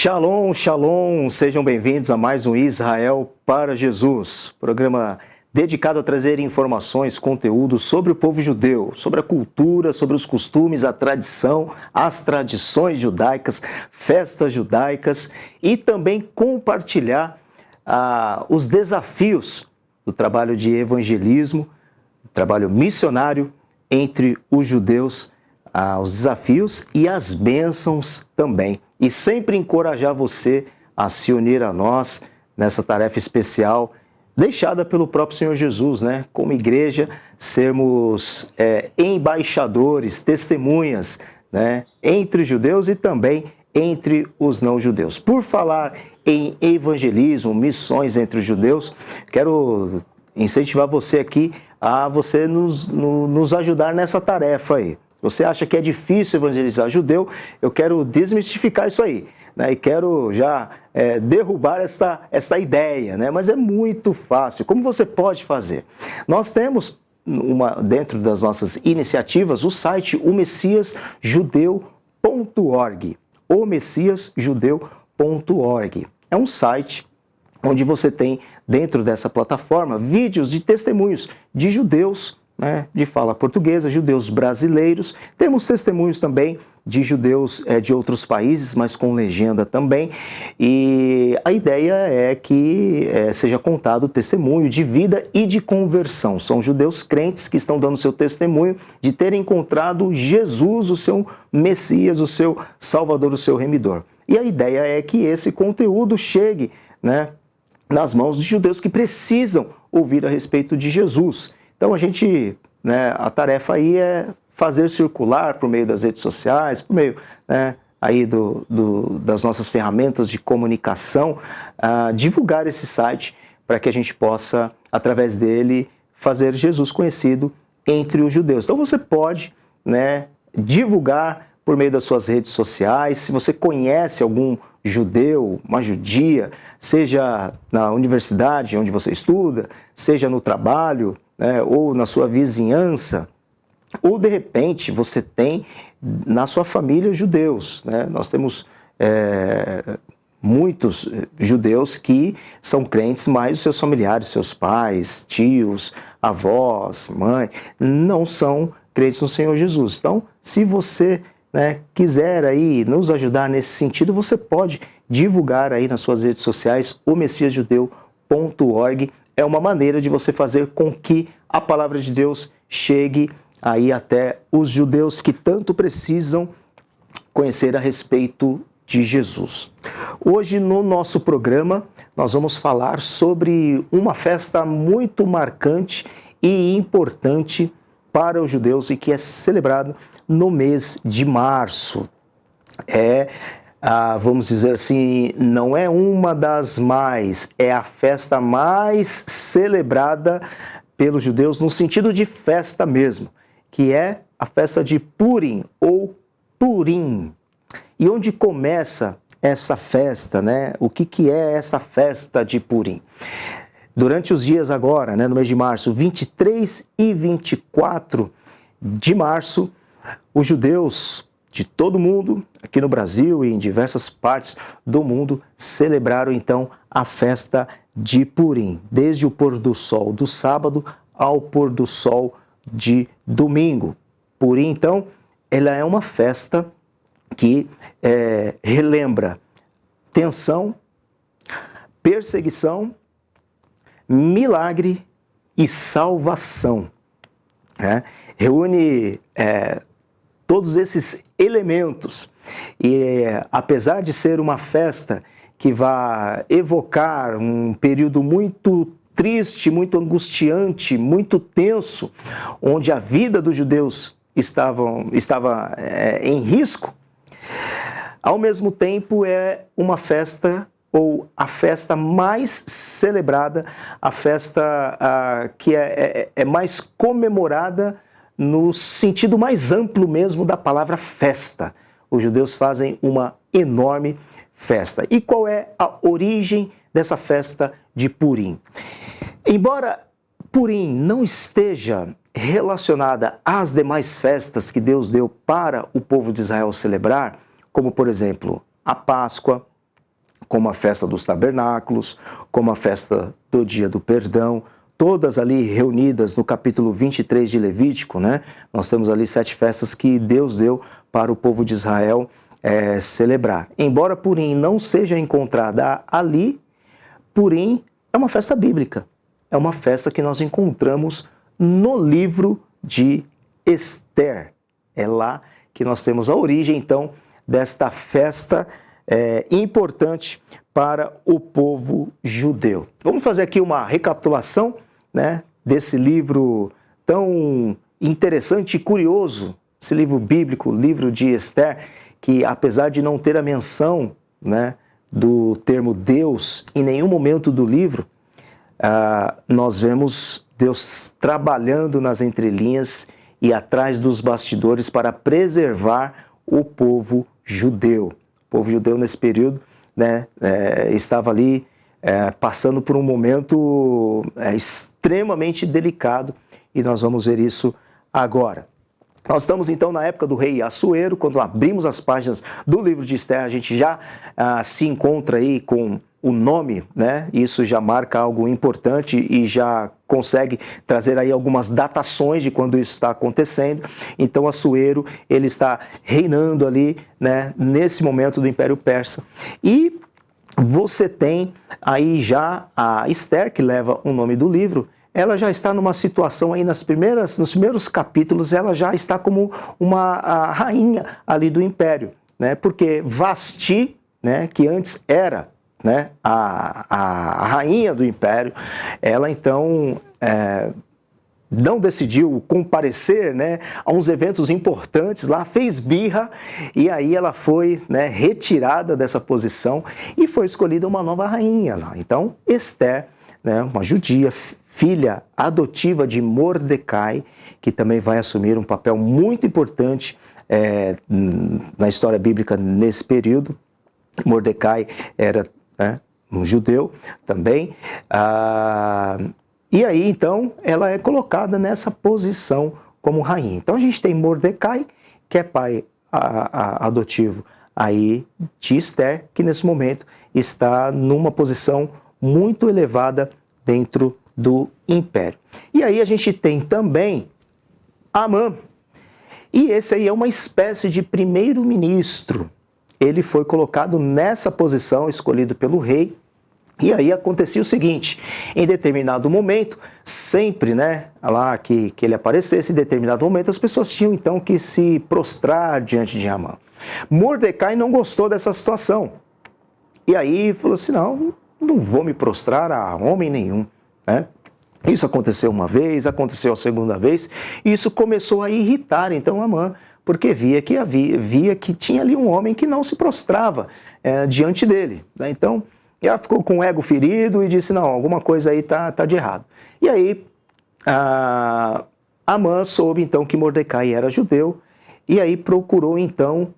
Shalom, shalom, sejam bem-vindos a mais um Israel para Jesus, programa dedicado a trazer informações, conteúdos sobre o povo judeu, sobre a cultura, sobre os costumes, a tradição, as tradições judaicas, festas judaicas e também compartilhar os desafios do trabalho de evangelismo, trabalho missionário entre os judeus, os desafios e as bênçãos também. E sempre encorajar você a se unir a nós nessa tarefa especial deixada pelo próprio Senhor Jesus, né? Como igreja, sermos embaixadores, testemunhas, né? Entre os judeus e também entre os não-judeus. Por falar em evangelismo, missões entre os judeus, quero incentivar você aqui a você nos ajudar nessa tarefa aí. Você acha que é difícil evangelizar judeu? Eu quero desmistificar isso aí, né? E quero já derrubar esta ideia, né? Mas é muito fácil. Como você pode fazer? Nós temos, dentro das nossas iniciativas, o site omessiasjudeu.org. omessiasjudeu.org. É um site onde você tem, dentro dessa plataforma, vídeos de testemunhos de judeus, né, de fala portuguesa, judeus brasileiros. Temos testemunhos também de judeus de outros países, mas com legenda também. E a ideia é que seja contado o testemunho de vida e de conversão. São judeus crentes que estão dando seu testemunho de terem encontrado Jesus, o seu Messias, o seu Salvador, o seu Remidor. E a ideia é que esse conteúdo chegue, né, nas mãos de judeus que precisam ouvir a respeito de Jesus. Então a tarefa aí é fazer circular por meio das redes sociais, por meio, né, aí das nossas ferramentas de comunicação, divulgar esse site para que a gente possa, através dele, fazer Jesus conhecido entre os judeus. Então você pode, né, divulgar por meio das suas redes sociais. Se você conhece algum judeu, uma judia, seja na universidade onde você estuda, seja no trabalho, né, ou na sua vizinhança, ou de repente você tem na sua família judeus, né? Nós temos muitos judeus que são crentes, mas os seus familiares, seus pais, tios, avós, mãe, não são crentes no Senhor Jesus. Então, se você, né, quiser aí nos ajudar nesse sentido, você pode divulgar aí nas suas redes sociais omessiasjudeu.org. É uma maneira de você fazer com que a palavra de Deus chegue aí até os judeus que tanto precisam conhecer a respeito de Jesus. Hoje no nosso programa nós vamos falar sobre uma festa muito marcante e importante para os judeus e que é celebrado no mês de março. Vamos dizer assim, não é uma das mais, é a festa mais celebrada pelos judeus no sentido de festa mesmo, que é a festa de Purim ou Purim. E onde começa essa festa, né? O que é essa festa de Purim? Durante os dias agora, né, no mês de março, 23 e 24 de março, os judeus de todo o mundo, aqui no Brasil e em diversas partes do mundo, celebraram então a festa de Purim, desde o pôr do sol do sábado ao pôr do sol de domingo. Purim, então, ela é uma festa que relembra tensão, perseguição, milagre e salvação. Reúne todos esses elementos. E apesar de ser uma festa que vai evocar um período muito triste, muito angustiante, muito tenso, onde a vida dos judeus estava em risco, ao mesmo tempo é uma festa, ou a festa mais celebrada, a festa que é mais comemorada no sentido mais amplo mesmo da palavra festa. Os judeus fazem uma enorme festa. E qual é a origem dessa festa de Purim? Embora Purim não esteja relacionada às demais festas que Deus deu para o povo de Israel celebrar, como por exemplo a Páscoa, como a festa dos tabernáculos, como a festa do dia do perdão, todas ali reunidas no capítulo 23 de Levítico, né? Nós temos ali 7 festas que Deus deu para o povo de Israel celebrar. Embora Purim não seja encontrada ali, Purim é uma festa bíblica. É uma festa que nós encontramos no livro de Ester. É lá que nós temos a origem, então, desta festa importante para o povo judeu. Vamos fazer aqui uma recapitulação, né, desse livro tão interessante e curioso, esse livro bíblico, livro de Ester, que apesar de não ter a menção, né, do termo Deus em nenhum momento do livro, nós vemos Deus trabalhando nas entrelinhas e atrás dos bastidores para preservar o povo judeu. O povo judeu nesse período, né, estava ali passando por um momento extremamente delicado e nós vamos ver isso agora. Nós estamos então na época do rei Assuero. Quando abrimos as páginas do livro de Ester, a gente já se encontra aí com o nome, né? Isso já marca algo importante e já consegue trazer aí algumas datações de quando isso está acontecendo. Então Assuero, ele está reinando ali, né, nesse momento do Império Persa. E você tem aí já a Ester, que leva o nome do livro. Ela já está numa situação aí nos primeiros capítulos, ela já está como a rainha ali do império, né? Porque Vasti, né, que antes era, né, a rainha do império, ela então não decidiu comparecer, né, a uns eventos importantes lá, fez birra e aí ela foi, né, retirada dessa posição e foi escolhida uma nova rainha lá. Então Ester, né, uma judia, filha adotiva de Mordecai, que também vai assumir um papel muito importante na história bíblica nesse período. Mordecai era, né, um judeu também. E aí, então, ela é colocada nessa posição como rainha. Então, a gente tem Mordecai, que é pai adotivo aí de Ester, que nesse momento está numa posição muito elevada dentro do império. E aí a gente tem também Amã. E esse aí é uma espécie de primeiro-ministro. Ele foi colocado nessa posição, escolhido pelo rei. E aí acontecia o seguinte: em determinado momento, sempre, né, lá que ele aparecesse, em determinado momento, as pessoas tinham então que se prostrar diante de Amã. Mordecai não gostou dessa situação. E aí falou assim: não vou me prostrar a homem nenhum, né? Isso aconteceu uma vez, aconteceu a segunda vez, e isso começou a irritar então Amã, porque via que tinha ali um homem que não se prostrava diante dele, né? Então ela ficou com o ego ferido e disse: não, alguma coisa aí tá de errado. E aí Amã soube então que Mordecai era judeu, e aí procurou então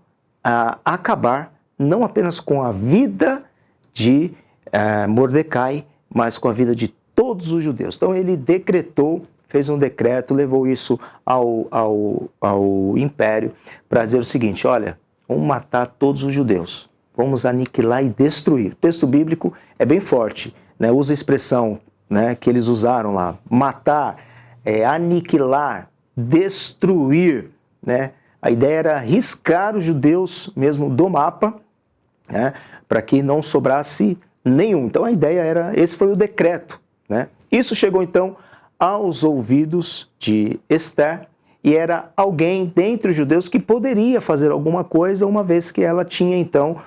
acabar não apenas com a vida de Mordecai, mas com a vida de todos os judeus. Então ele decretou, fez um decreto, levou isso ao império para dizer o seguinte: olha, vamos matar todos os judeus, vamos aniquilar e destruir. O texto bíblico é bem forte, né? Usa a expressão, né, que eles usaram lá: matar, aniquilar, destruir, né? A ideia era riscar os judeus mesmo do mapa, né, para que não sobrasse nenhum. Então a ideia era, esse foi o decreto, né? Isso chegou então aos ouvidos de Ester, e era alguém dentre os judeus que poderia fazer alguma coisa, uma vez que ela tinha então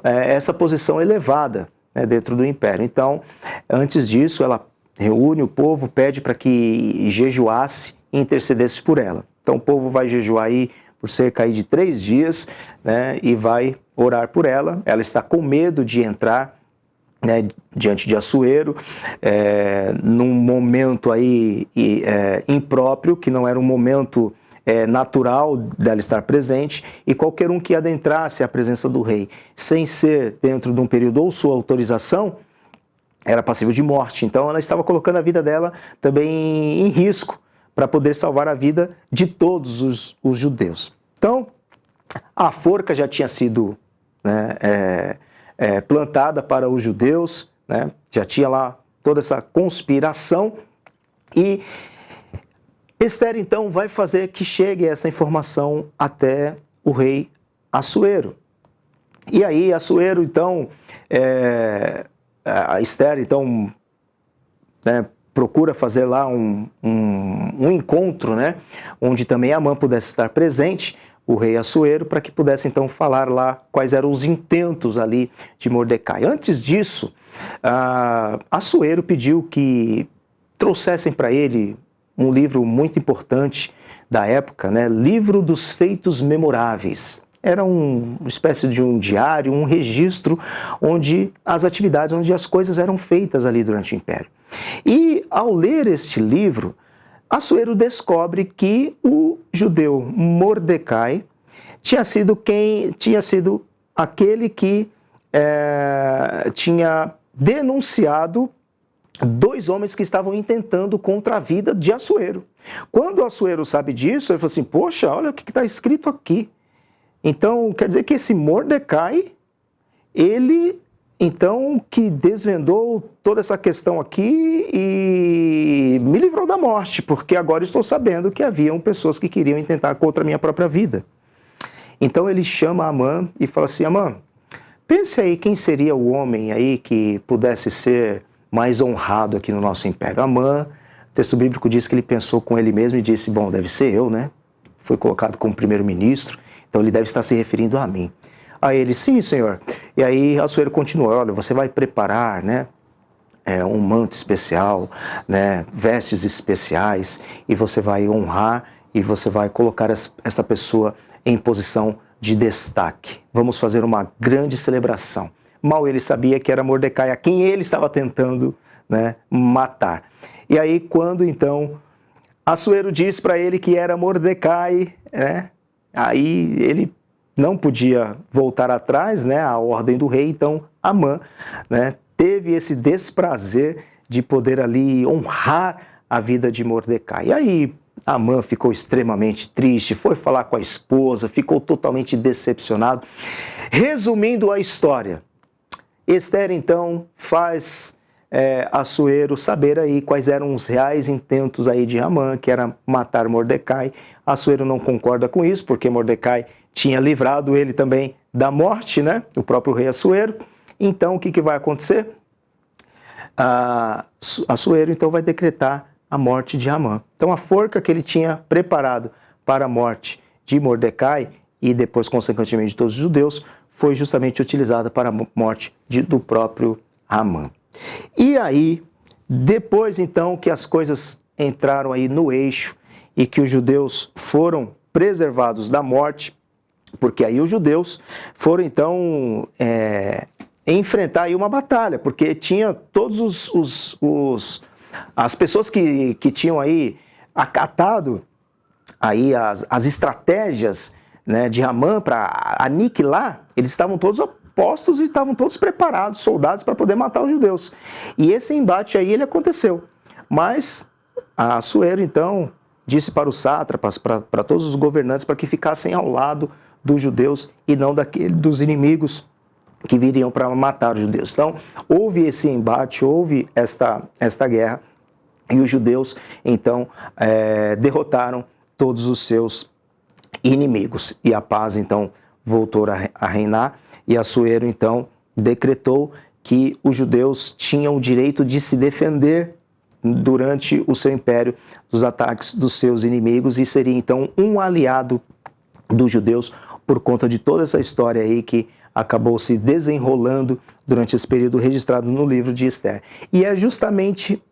essa posição elevada, né, dentro do império. Então, antes disso, ela reúne o povo, pede para que jejuasse e intercedesse por ela. Então o povo vai jejuar aí por cerca aí de 3 dias, né, e vai orar por ela. Ela está com medo de entrar, né, diante de Assuero, num momento aí impróprio, que não era um momento natural dela estar presente, e qualquer um que adentrasse a presença do rei sem ser dentro de um período ou sua autorização era passível de morte. Então ela estava colocando a vida dela também em risco para poder salvar a vida de todos os judeus. Então a forca já tinha sido, né, plantada para os judeus, né? Já tinha lá toda essa conspiração, e Esther então vai fazer que chegue essa informação até o rei Assuero. E aí Assuero então, a Esther então, né, procura fazer lá um encontro, né, onde também Amã pudesse estar presente, o rei Assuero, para que pudesse então falar lá quais eram os intentos ali de Mordecai. Antes disso, Assuero pediu que trouxessem para ele um livro muito importante da época, né, Livro dos Feitos Memoráveis. Era uma espécie de um diário, um registro onde as atividades, onde as coisas eram feitas ali durante o Império. E ao ler este livro, Assuero descobre que o judeu Mordecai tinha sido aquele que tinha denunciado 2 homens que estavam intentando contra a vida de Assuero. Quando Assuero sabe disso, ele falou assim, poxa, olha o que está escrito aqui. Então, quer dizer que esse Mordecai, ele, então, que desvendou toda essa questão aqui e me livrou da morte, porque agora estou sabendo que haviam pessoas que queriam intentar contra a minha própria vida. Então ele chama Amã e fala assim, Amã, pense aí quem seria o homem aí que pudesse ser mais honrado aqui no nosso império. Amã, o texto bíblico diz que ele pensou com ele mesmo e disse, bom, deve ser eu, né? Foi colocado como primeiro-ministro, então ele deve estar se referindo a mim. Aí ele, sim, senhor. E aí Assuero continua, olha, você vai preparar, né, um manto especial, né, vestes especiais, e você vai honrar e você vai colocar essa pessoa em posição de destaque. Vamos fazer uma grande celebração. Mal ele sabia que era Mordecai a quem ele estava tentando, né, matar. E aí quando então Assuero diz para ele que era Mordecai, né, aí ele não podia voltar atrás, né, a ordem do rei, então Amã, né, teve esse desprazer de poder ali honrar a vida de Mordecai. E aí Amã ficou extremamente triste, foi falar com a esposa, ficou totalmente decepcionado. Resumindo a história, Esther então faz Assuero saber aí quais eram os reais intentos aí de Amã, que era matar Mordecai. Assuero não concorda com isso, porque Mordecai tinha livrado ele também da morte, né? O próprio rei Assuero. Então, o que vai acontecer? Assuero então vai decretar a morte de Amã. Então, a forca que ele tinha preparado para a morte de Mordecai e depois, consequentemente, de todos os judeus, foi justamente utilizada para a morte do próprio Amã. E aí, depois então que as coisas entraram aí no eixo e que os judeus foram preservados da morte, porque aí os judeus foram então enfrentar aí uma batalha, porque tinha todos as pessoas que tinham aí acatado aí as estratégias, né, de Amã para aniquilar, eles estavam todos postos e estavam todos preparados, soldados, para poder matar os judeus. E esse embate aí ele aconteceu. Mas Assuero então disse para os sátrapas, para todos os governantes, para que ficassem ao lado dos judeus e não dos inimigos que viriam para matar os judeus. Então, houve esse embate, houve esta guerra, e os judeus, então, derrotaram todos os seus inimigos. E a paz, então, voltou a reinar, e Assuero, então, decretou que os judeus tinham o direito de se defender durante o seu império dos ataques dos seus inimigos, e seria, então, um aliado dos judeus por conta de toda essa história aí que acabou se desenrolando durante esse período registrado no livro de Esther. E é justamente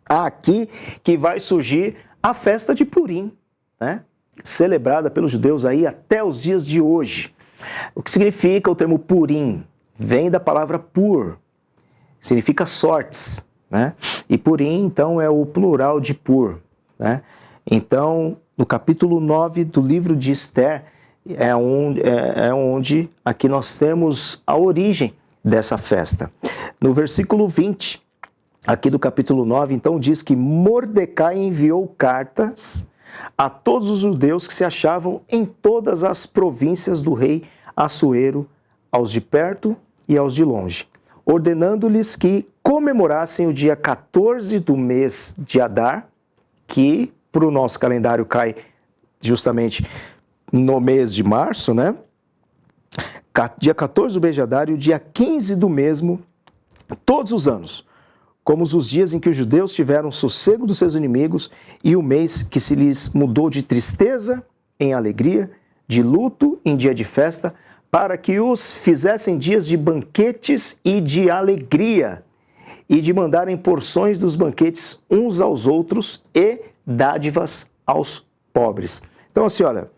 aqui que vai surgir a festa de Purim, né? Celebrada pelos judeus aí até os dias de hoje. O que significa o termo Purim? Vem da palavra pur, significa sortes, né? E Purim, então, é o plural de pur, né? Então, no capítulo 9 do livro de Esther, é onde aqui nós temos a origem dessa festa. No versículo 20, aqui do capítulo 9, então, diz que Mordecai enviou cartas a todos os judeus que se achavam em todas as províncias do rei Assuero, aos de perto e aos de longe, ordenando-lhes que comemorassem o dia 14 do mês de Adar, que para o nosso calendário cai justamente no mês de março, né? Dia 14 do mês de Adar e o dia 15 do mesmo, todos os anos, como os dias em que os judeus tiveram sossego dos seus inimigos e o mês que se lhes mudou de tristeza em alegria, de luto em dia de festa, para que os fizessem dias de banquetes e de alegria, e de mandarem porções dos banquetes uns aos outros e dádivas aos pobres. Então, assim, olha,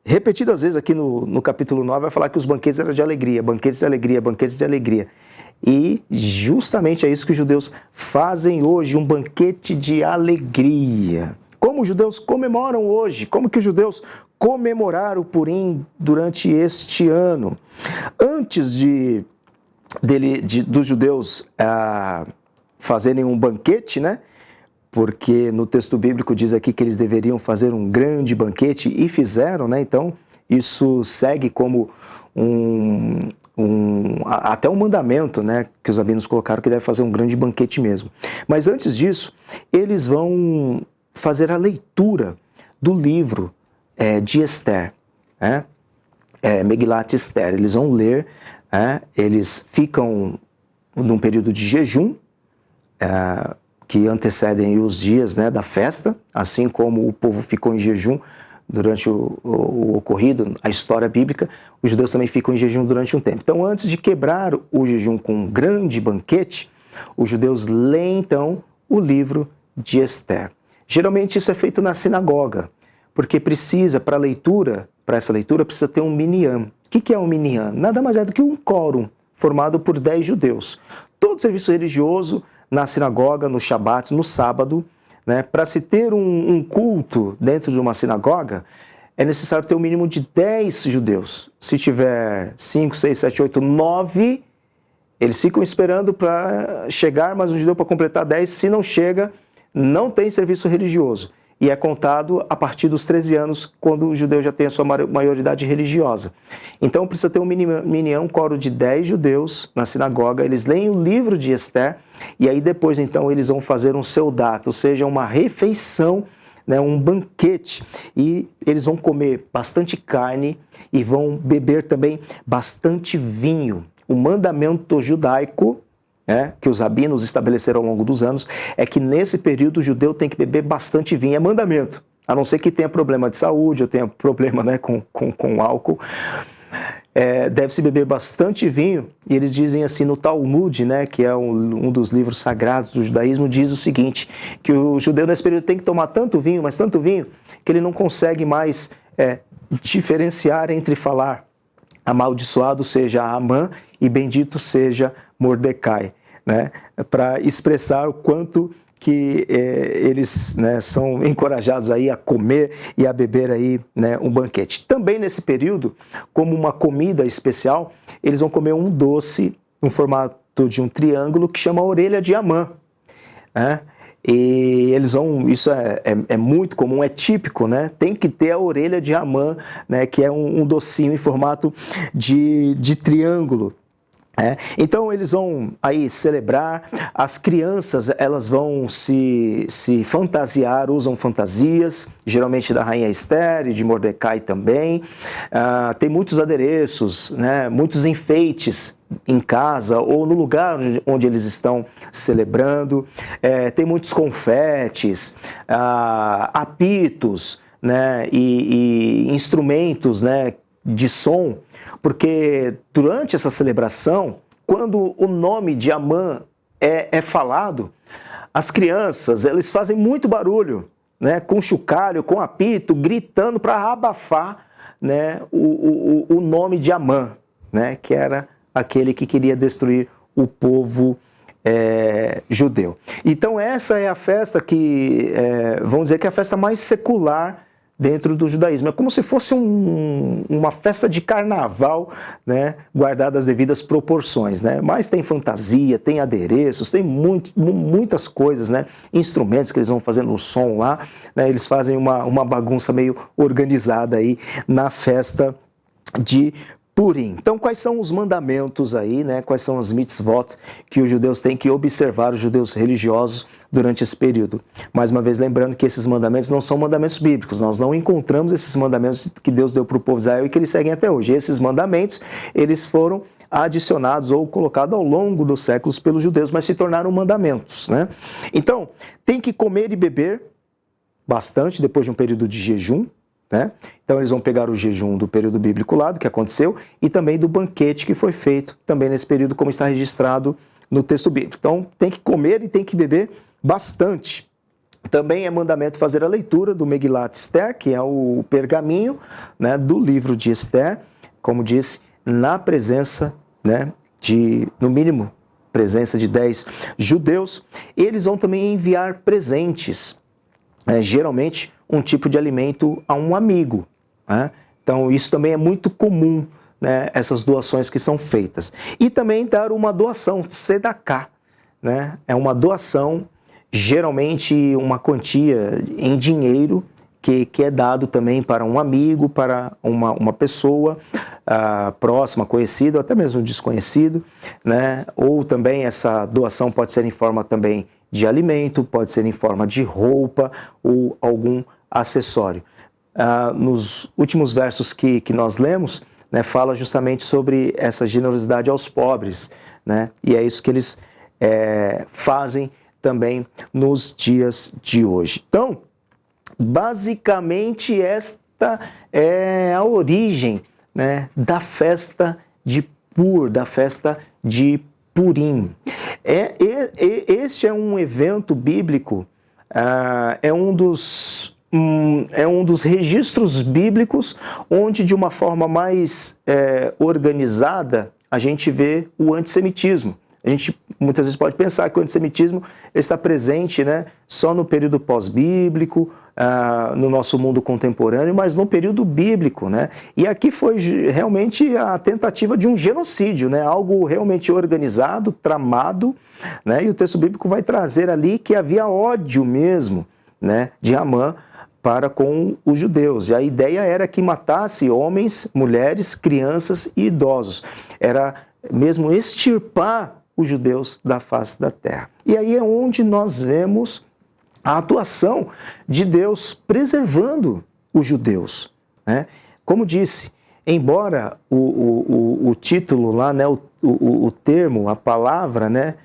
repetidas vezes aqui no capítulo 9 vai falar que os banquetes eram de alegria, banquetes de alegria, banquetes de alegria. E justamente é isso que os judeus fazem hoje, um banquete de alegria. Como os judeus comemoram hoje? Como que os judeus comemoraram o Purim durante este ano? Antes dos judeus fazerem um banquete, né? Porque no texto bíblico diz aqui que eles deveriam fazer um grande banquete e fizeram, né? Então isso segue como até um mandamento, né, que os rabinos colocaram que deve fazer um grande banquete mesmo. Mas antes disso, eles vão fazer a leitura do livro de Esther, né? Megilat Esther. Eles vão ler, eles ficam num período de jejum, que antecedem os dias, né, da festa, assim como o povo ficou em jejum durante o ocorrido, a história bíblica, os judeus também ficam em jejum durante um tempo. Então, antes de quebrar o jejum com um grande banquete, os judeus leem, então, o livro de Esther. Geralmente isso é feito na sinagoga, porque precisa, para essa leitura, precisa ter um minyan. O que é um minyan? Nada mais é do que um quórum formado por 10 judeus. Todo serviço religioso na sinagoga, no Shabat, no sábado, né, para se ter um culto dentro de uma sinagoga, é necessário ter um mínimo de 10 judeus. Se tiver 5, 6, 7, 8, 9, eles ficam esperando para chegar mais um judeu para completar 10. Se não chega, não tem serviço religioso. E é contado a partir dos 13 anos, quando o judeu já tem a sua maioridade religiosa. Então precisa ter um minyan, um coro de 10 judeus na sinagoga, eles leem o livro de Esther, e aí depois então eles vão fazer um seudat, ou seja, uma refeição, né, um banquete, e eles vão comer bastante carne e vão beber também bastante vinho. O mandamento judaico, que os rabinos estabeleceram ao longo dos anos, é que nesse período o judeu tem que beber bastante vinho, é mandamento, a não ser que tenha problema de saúde ou tenha problema, né, com álcool. Deve-se beber bastante vinho, e eles dizem assim no Talmud, né, que é um dos livros sagrados do judaísmo, diz o seguinte, que o judeu nesse período tem que tomar tanto vinho, mas tanto vinho, que ele não consegue mais diferenciar entre falar amaldiçoado seja Amã e bendito seja Mordecai, né, para expressar o quanto que eles, né, são encorajados aí a comer e a beber aí, né, um banquete. Também nesse período, como uma comida especial, eles vão comer um doce no formato de um triângulo que chama orelha de Amã, né? E eles vão, isso é muito comum, é típico, né? Tem que ter a orelha de Amã, né, que é um docinho em formato de triângulo. Então eles vão aí celebrar, as crianças elas vão se fantasiar, usam fantasias, geralmente da rainha Esther e de Mordecai também, tem muitos adereços, né, muitos enfeites em casa ou no lugar onde eles estão celebrando, tem muitos confetes, apitos, né, e instrumentos, né, de som, porque durante essa celebração, quando o nome de Amã é falado, as crianças eles fazem muito barulho, né, com chocalho, com apito, gritando para abafar, né, o nome de Amã, né, que era aquele que queria destruir o povo judeu. Então essa é a festa que, vamos dizer que é a festa mais secular dentro do judaísmo. É como se fosse uma festa de carnaval, né, guardada as devidas proporções, né? Mas tem fantasia, tem adereços, tem muitas coisas, né? Instrumentos que eles vão fazendo no som lá, né? Eles fazem uma bagunça meio organizada aí na festa de Purim. Então, quais são os mandamentos aí, né? Quais são as mitzvot que os judeus têm que observar, os judeus religiosos, durante esse período? Mais uma vez, lembrando que esses mandamentos não são mandamentos bíblicos. Nós não encontramos esses mandamentos que Deus deu para o povo de Israel e que eles seguem até hoje. Esses mandamentos, eles foram adicionados ou colocados ao longo dos séculos pelos judeus, mas se tornaram mandamentos, né? Então, tem que comer e beber bastante depois de um período de jejum, né? Então eles vão pegar o jejum do período bíblico lá, do que aconteceu, e também do banquete que foi feito também nesse período, como está registrado no texto bíblico. Então tem que comer e tem que beber bastante. Também é mandamento fazer a leitura do Megilat Esther, que é o pergaminho, né, do livro de Esther, como disse, na presença, né, no mínimo, presença de 10 judeus. Eles vão também enviar presentes, geralmente um tipo de alimento a um amigo, né? Então isso também é muito comum, né, essas doações que são feitas. E também dar uma doação, tzedakah, né? É uma doação, geralmente uma quantia em dinheiro, que é dado também para um amigo, para uma pessoa próxima, conhecida, ou até mesmo desconhecido, né? Ou também essa doação pode ser em forma também de alimento, pode ser em forma de roupa ou algum acessório. Nos últimos versos que nós lemos, né, fala justamente sobre essa generosidade aos pobres, né? E é isso que eles fazem também nos dias de hoje. Então, basicamente esta é a origem, né, da festa de Pur, da festa de Purim. Este é um evento bíblico, é um dos registros bíblicos onde, de uma forma mais organizada, a gente vê o antissemitismo. A gente muitas vezes pode pensar que o antissemitismo está presente, né, só no período pós-bíblico, no nosso mundo contemporâneo, mas no período bíblico, né? E aqui foi realmente a tentativa de um genocídio, né? Algo realmente organizado, tramado, né? E o texto bíblico vai trazer ali que havia ódio mesmo, né, de Amã para com os judeus. E a ideia era que matasse homens, mulheres, crianças e idosos. Era mesmo extirpar os judeus da face da terra. E aí é onde nós vemos a atuação de Deus preservando os judeus, né? Como disse, embora o título lá, né, o termo, a palavra, né,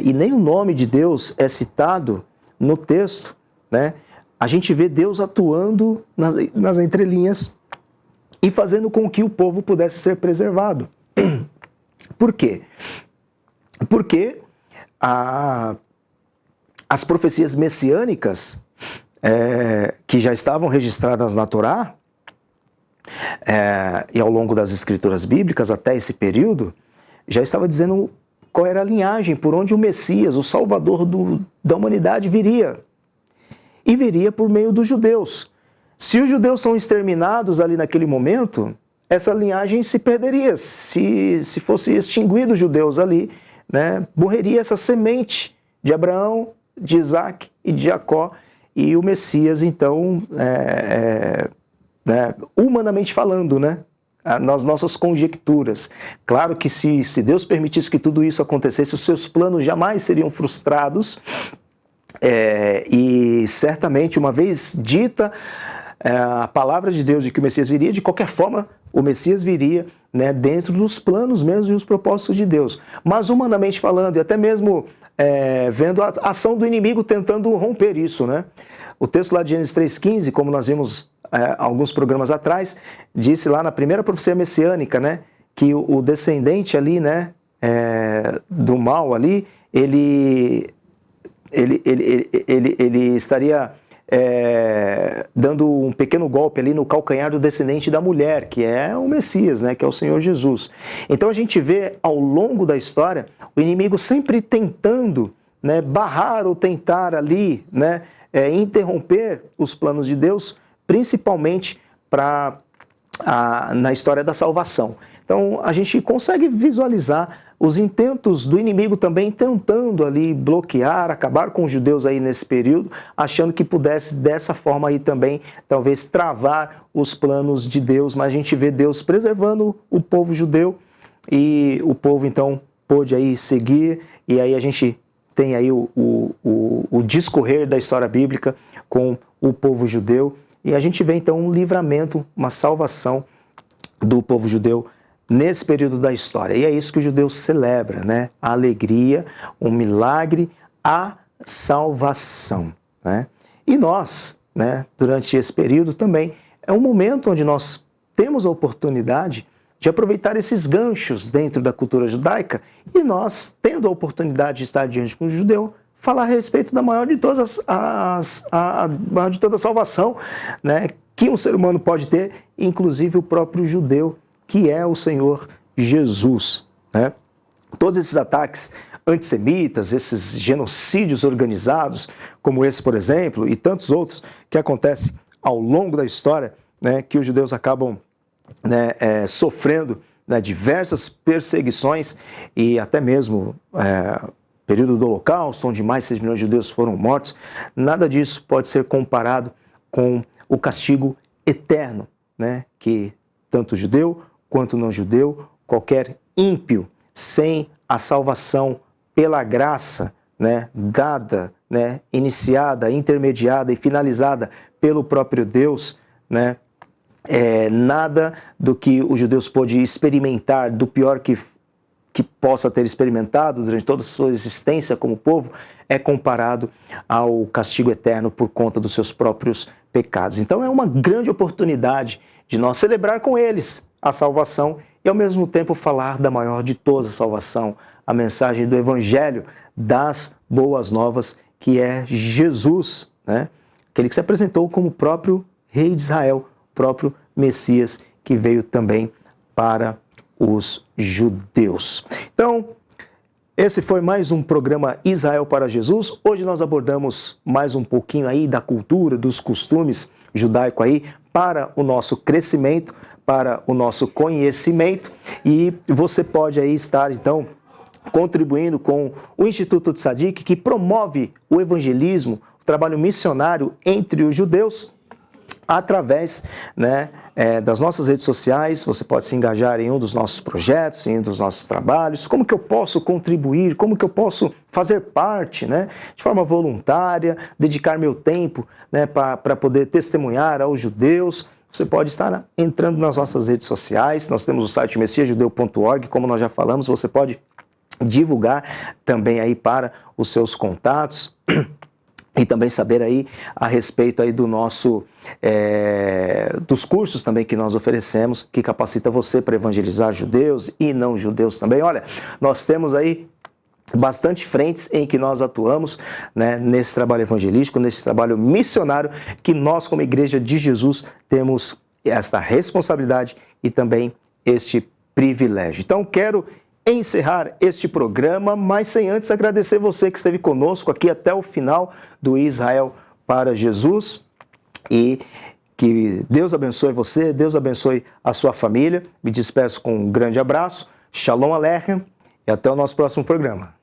e nem o nome de Deus é citado no texto, né, a gente vê Deus atuando nas entrelinhas e fazendo com que o povo pudesse ser preservado. Por quê? Porque as profecias messiânicas que já estavam registradas na Torá e ao longo das escrituras bíblicas até esse período, já estava dizendo qual era a linhagem por onde o Messias, o Salvador da humanidade, viria. E viria por meio dos judeus. Se os judeus são exterminados ali naquele momento, essa linhagem se perderia. Se fosse extinguido os judeus ali, né, morreria essa semente de Abraão, de Isaac e de Jacó, e o Messias, então, humanamente falando, né, nas nossas conjecturas. Claro que se Deus permitisse que tudo isso acontecesse, os seus planos jamais seriam frustrados, e certamente, uma vez dita a palavra de Deus de que o Messias viria, de qualquer forma, o Messias viria, né, dentro dos planos mesmo e os propósitos de Deus. Mas humanamente falando, e até mesmo vendo a ação do inimigo tentando romper isso, né? O texto lá de Gênesis 3,15, como nós vimos alguns programas atrás, disse lá na primeira profecia messiânica, né, que o descendente ali, né, do mal ali, ele estaria dando um pequeno golpe ali no calcanhar do descendente da mulher, que é o Messias, né, que é o Senhor Jesus. Então a gente vê ao longo da história o inimigo sempre tentando, né, barrar ou tentar ali, né, interromper os planos de Deus, principalmente na história da salvação. Então a gente consegue visualizar os intentos do inimigo também tentando ali bloquear, acabar com os judeus aí nesse período, achando que pudesse dessa forma aí também talvez travar os planos de Deus, mas a gente vê Deus preservando o povo judeu e o povo então pôde aí seguir, e aí a gente tem aí o discorrer da história bíblica com o povo judeu, e a gente vê então um livramento, uma salvação do povo judeu nesse período da história. E é isso que o judeu celebra, né? A alegria, o milagre, a salvação, né? E nós, né, durante esse período também, é um momento onde nós temos a oportunidade de aproveitar esses ganchos dentro da cultura judaica e nós, tendo a oportunidade de estar diante com o judeu, falar a respeito da maior de todas a maior de toda a salvação, né, que um ser humano pode ter, inclusive o próprio judeu, que é o Senhor Jesus, né? Todos esses ataques antissemitas, esses genocídios organizados, como esse, por exemplo, e tantos outros que acontecem ao longo da história, né, que os judeus acabam, né, sofrendo, né, diversas perseguições e até mesmo período do Holocausto, onde mais de 6 milhões de judeus foram mortos, nada disso pode ser comparado com o castigo eterno, né, que tanto judeu quanto não judeu, qualquer ímpio, sem a salvação pela graça, né, dada, né, iniciada, intermediada e finalizada pelo próprio Deus, né, nada do que os judeus pôde experimentar, do pior que possa ter experimentado durante toda a sua existência como povo, é comparado ao castigo eterno por conta dos seus próprios pecados. Então é uma grande oportunidade de nós celebrar com eles a salvação e ao mesmo tempo falar da maior de todas a salvação, a mensagem do Evangelho, das boas novas, que é Jesus, né? Aquele que se apresentou como o próprio Rei de Israel, próprio Messias, que veio também para os judeus. Então, esse foi mais um programa Israel para Jesus. Hoje nós abordamos mais um pouquinho aí da cultura, dos costumes judaico aí, para o nosso crescimento, para o nosso conhecimento, e você pode aí estar então contribuindo com o Instituto Tzadik, que promove o evangelismo, o trabalho missionário entre os judeus, através, né, das nossas redes sociais. Você pode se engajar em um dos nossos projetos, em um dos nossos trabalhos. Como que eu posso contribuir? Como que eu posso fazer parte, né, de forma voluntária, dedicar meu tempo, né, para poder testemunhar aos judeus? Você pode estar entrando nas nossas redes sociais. Nós temos o site messiasjudeu.org, como nós já falamos. Você pode divulgar também aí para os seus contatos e também saber aí a respeito aí do nosso, dos cursos também que nós oferecemos, que capacita você para evangelizar judeus e não judeus também. Olha, nós temos aí bastante frentes em que nós atuamos, né, nesse trabalho evangelístico, nesse trabalho missionário, que nós como Igreja de Jesus temos esta responsabilidade e também este privilégio. Então quero encerrar este programa, mas sem antes agradecer você que esteve conosco aqui até o final do Israel para Jesus, e que Deus abençoe você, Deus abençoe a sua família. Me despeço com um grande abraço, Shalom Aleichem, e até o nosso próximo programa.